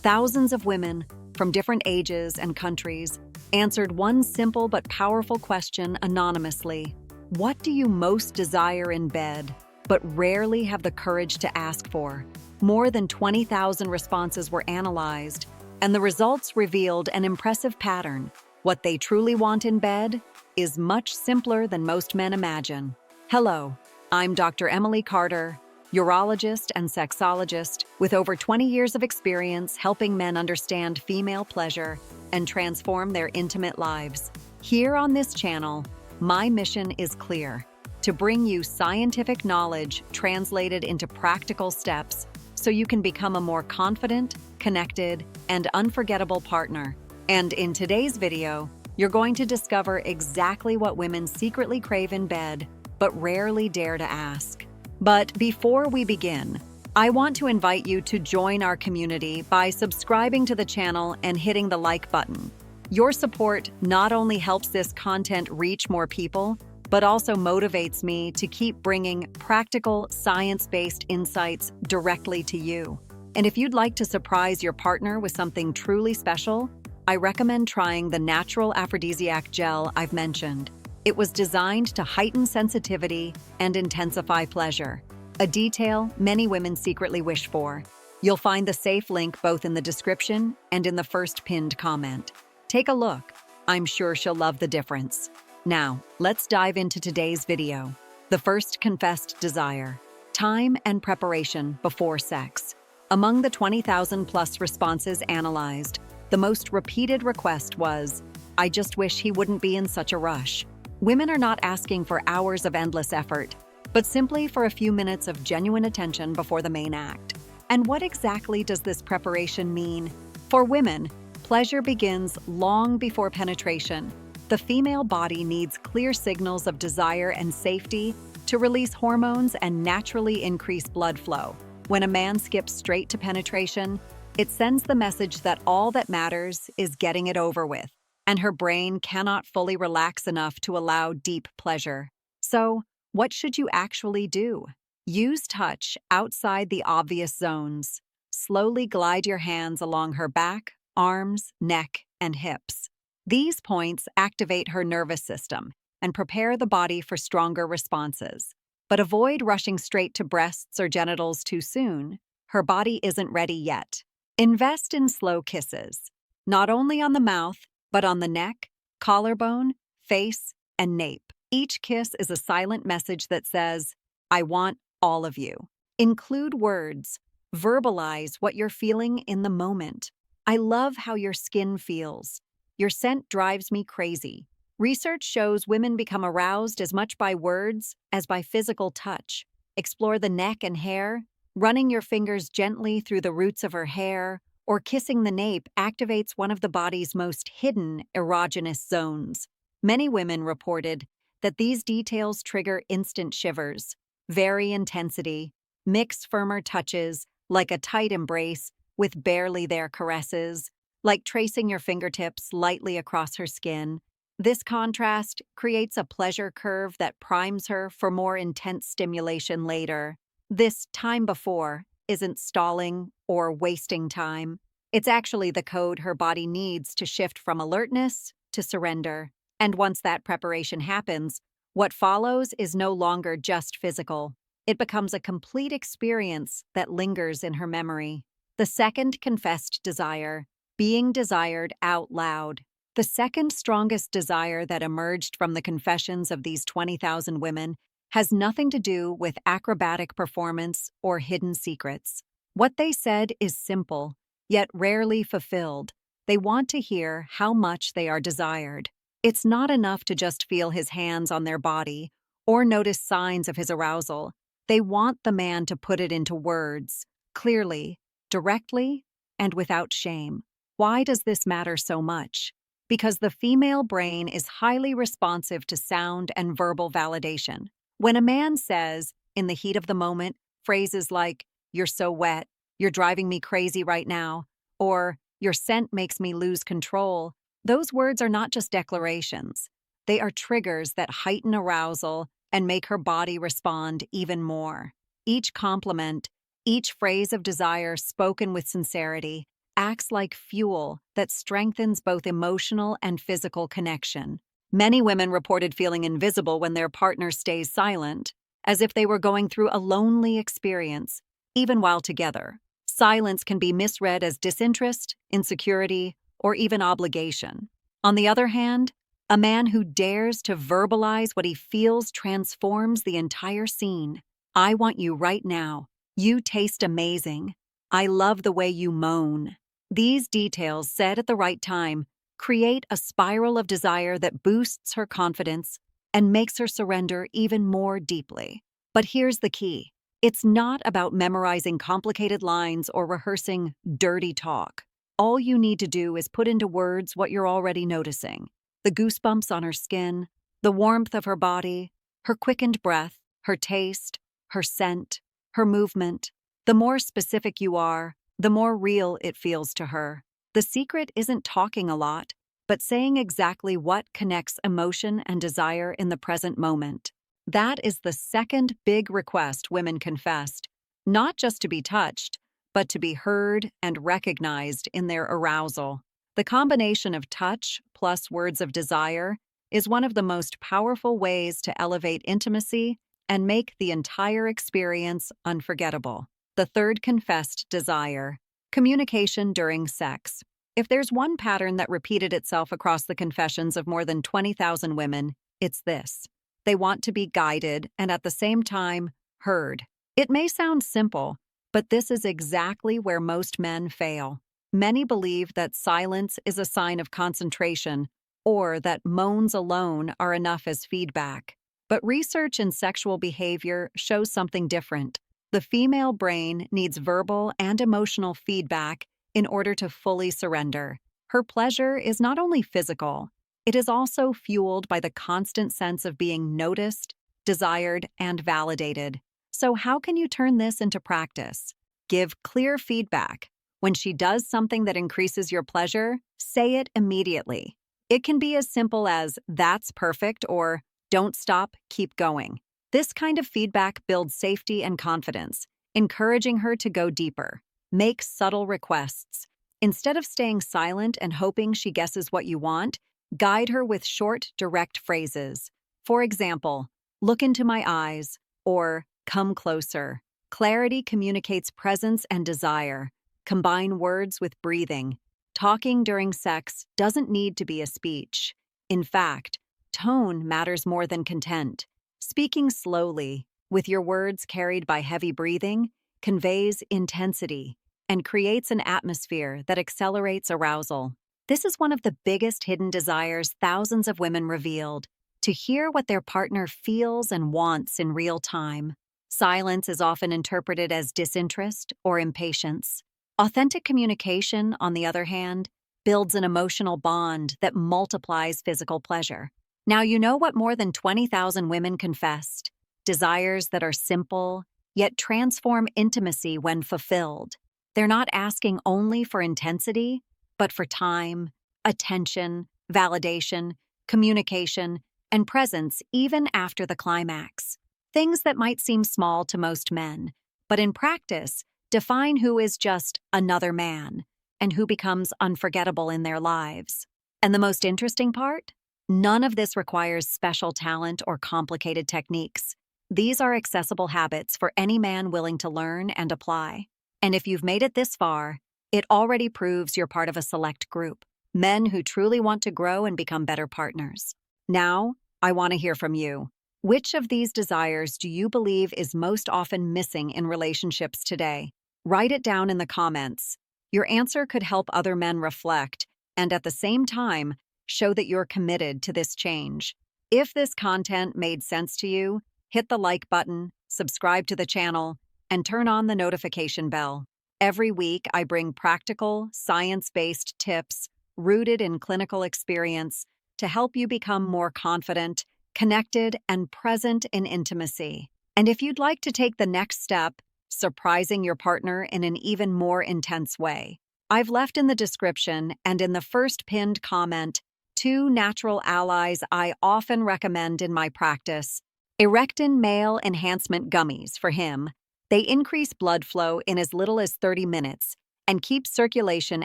thousands of women from different ages and countries answered one simple but powerful question anonymously. What do you most desire in bed, but rarely have the courage to ask for? More than 20,000 responses were analyzed, and the results revealed an impressive pattern. What they truly want in bed is much simpler than most men imagine. Hello, I'm Dr. Emily Carter, urologist and sexologist with over 20 years of experience helping men understand female pleasure and transform their intimate lives. Here on this channel, my mission is clear: to bring you scientific knowledge translated into practical steps so you can become a more confident, connected, and unforgettable partner. And in today's video, you're going to discover exactly what women secretly crave in bed, but rarely dare to ask. But before we begin, I want to invite you to join our community by subscribing to the channel and hitting the like button. Your support not only helps this content reach more people, but also motivates me to keep bringing practical, science-based insights directly to you. And if you'd like to surprise your partner with something truly special, I recommend trying the natural aphrodisiac gel I've mentioned. It was designed to heighten sensitivity and intensify pleasure, a detail many women secretly wish for. You'll find the safe link both in the description and in the first pinned comment. Take a look. I'm sure she'll love the difference. Now, let's dive into today's video. The first confessed desire: time and preparation before sex. Among the 20,000 plus responses analyzed, the most repeated request was, "I just wish he wouldn't be in such a rush." Women are not asking for hours of endless effort, but simply for a few minutes of genuine attention before the main act. And what exactly does this preparation mean? For women, pleasure begins long before penetration. The female body needs clear signals of desire and safety to release hormones and naturally increase blood flow. When a man skips straight to penetration, it sends the message that all that matters is getting it over with, and her brain cannot fully relax enough to allow deep pleasure. So, what should you actually do? Use touch outside the obvious zones. Slowly glide your hands along her back, arms, neck, and hips. These points activate her nervous system and prepare the body for stronger responses. But avoid rushing straight to breasts or genitals too soon. Her body isn't ready yet. Invest in slow kisses, not only on the mouth, but on the neck, collarbone, face, and nape. Each kiss is a silent message that says, "I want all of you." Include words. Verbalize what you're feeling in the moment. "I love how your skin feels. Your scent drives me crazy." Research shows women become aroused as much by words as by physical touch. Explore the neck and hair. Running your fingers gently through the roots of her hair or kissing the nape activates one of the body's most hidden erogenous zones. Many women reported that these details trigger instant shivers, vary intensity, mix firmer touches like a tight embrace with barely there caresses, like tracing your fingertips lightly across her skin. This contrast creates a pleasure curve that primes her for more intense stimulation later. This time before isn't stalling or wasting time. It's actually the code her body needs to shift from alertness to surrender. And once that preparation happens, what follows is no longer just physical. It becomes a complete experience that lingers in her memory. The second confessed desire: being desired out loud. The second strongest desire that emerged from the confessions of these 20,000 women has nothing to do with acrobatic performance or hidden secrets. What they said is simple, yet rarely fulfilled. They want to hear how much they are desired. It's not enough to just feel his hands on their body or notice signs of his arousal. They want the man to put it into words, clearly, directly, and without shame. Why does this matter so much? Because the female brain is highly responsive to sound and verbal validation. When a man says, in the heat of the moment, phrases like, "You're so wet," "You're driving me crazy right now," or "Your scent makes me lose control," those words are not just declarations. They are triggers that heighten arousal and make her body respond even more. Each compliment, each phrase of desire spoken with sincerity, acts like fuel that strengthens both emotional and physical connection. Many women reported feeling invisible when their partner stays silent, as if they were going through a lonely experience, even while together. Silence can be misread as disinterest, insecurity, or even obligation. On the other hand, a man who dares to verbalize what he feels transforms the entire scene. I want you right now. You taste amazing. I love the way you moan. These details, said at the right time, create a spiral of desire that boosts her confidence and makes her surrender even more deeply. But here's the key. It's not about memorizing complicated lines or rehearsing dirty talk. All you need to do is put into words what you're already noticing. The goosebumps on her skin, the warmth of her body, her quickened breath, her taste, her scent, her movement. The more specific you are, the more real it feels to her. The secret isn't talking a lot, but saying exactly what connects emotion and desire in the present moment. That is the second big request women confessed, not just to be touched, but to be heard and recognized in their arousal. The combination of touch plus words of desire is one of the most powerful ways to elevate intimacy and make the entire experience unforgettable. The third confessed desire: communication during sex. If there's one pattern that repeated itself across the confessions of more than 20,000 women, it's this. They want to be guided and at the same time heard. It may sound simple, but this is exactly where most men fail. Many believe that silence is a sign of concentration or that moans alone are enough as feedback. But research in sexual behavior shows something different. The female brain needs verbal and emotional feedback in order to fully surrender. Her pleasure is not only physical, it is also fueled by the constant sense of being noticed, desired, and validated. So how can you turn this into practice? Give clear feedback. When she does something that increases your pleasure, say it immediately. It can be as simple as, "That's perfect," or "Don't stop, keep going." This kind of feedback builds safety and confidence, encouraging her to go deeper. Make subtle requests. Instead of staying silent and hoping she guesses what you want, guide her with short, direct phrases. For example, "Look into my eyes," or "Come closer." Clarity communicates presence and desire. Combine words with breathing. Talking during sex doesn't need to be a speech. In fact, tone matters more than content. Speaking slowly, with your words carried by heavy breathing, conveys intensity and creates an atmosphere that accelerates arousal. This is one of the biggest hidden desires thousands of women revealed: to hear what their partner feels and wants in real time. Silence is often interpreted as disinterest or impatience. Authentic communication, on the other hand, builds an emotional bond that multiplies physical pleasure. Now you know what more than 20,000 women confessed: desires that are simple, yet transform intimacy when fulfilled. They're not asking only for intensity, but for time, attention, validation, communication, and presence even after the climax. Things that might seem small to most men, but in practice, define who is just another man and who becomes unforgettable in their lives. And the most interesting part? None of this requires special talent or complicated techniques. These are accessible habits for any man willing to learn and apply. And if you've made it this far, it already proves you're part of a select group, men who truly want to grow and become better partners. Now, I want to hear from you. Which of these desires do you believe is most often missing in relationships today? Write it down in the comments. Your answer could help other men reflect and at the same time show that you're committed to this change. If this content made sense to you, hit the like button, subscribe to the channel, and turn on the notification bell. Every week, I bring practical, science-based tips rooted in clinical experience to help you become more confident, connected, and present in intimacy. And if you'd like to take the next step, surprising your partner in an even more intense way, I've left in the description and in the first pinned comment 2 natural allies I often recommend in my practice: Erectin Male Enhancement Gummies for him. They increase blood flow in as little as 30 minutes and keeps circulation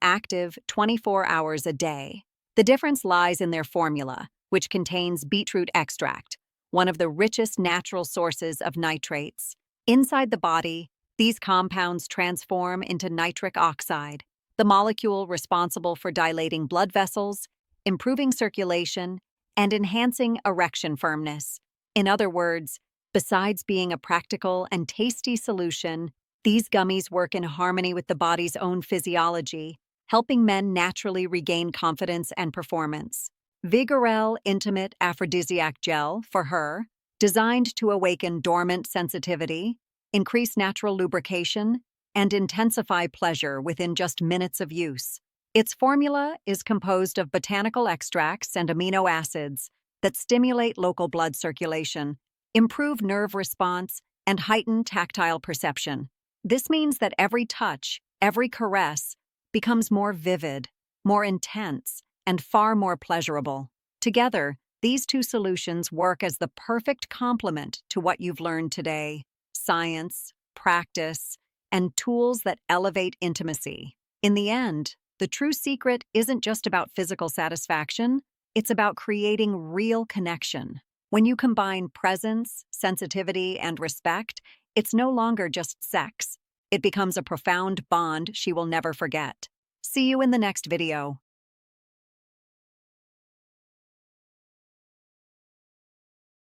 active 24 hours a day. The difference lies in their formula, which contains beetroot extract, one of the richest natural sources of nitrates. Inside the body, these compounds transform into nitric oxide, the molecule responsible for dilating blood vessels, improving circulation, and enhancing erection firmness. In other words, besides being a practical and tasty solution, these gummies work in harmony with the body's own physiology, helping men naturally regain confidence and performance. Vigorel Intimate Aphrodisiac Gel for her, designed to awaken dormant sensitivity, increase natural lubrication, and intensify pleasure within just minutes of use. Its formula is composed of botanical extracts and amino acids that stimulate local blood circulation, improve nerve response, and heighten tactile perception. This means that every touch, every caress, becomes more vivid, more intense, and far more pleasurable. Together, these two solutions work as the perfect complement to what you've learned today: science, practice, and tools that elevate intimacy. In the end, the true secret isn't just about physical satisfaction, it's about creating real connection. When you combine presence, sensitivity, and respect, it's no longer just sex. It becomes a profound bond she will never forget. See you in the next video.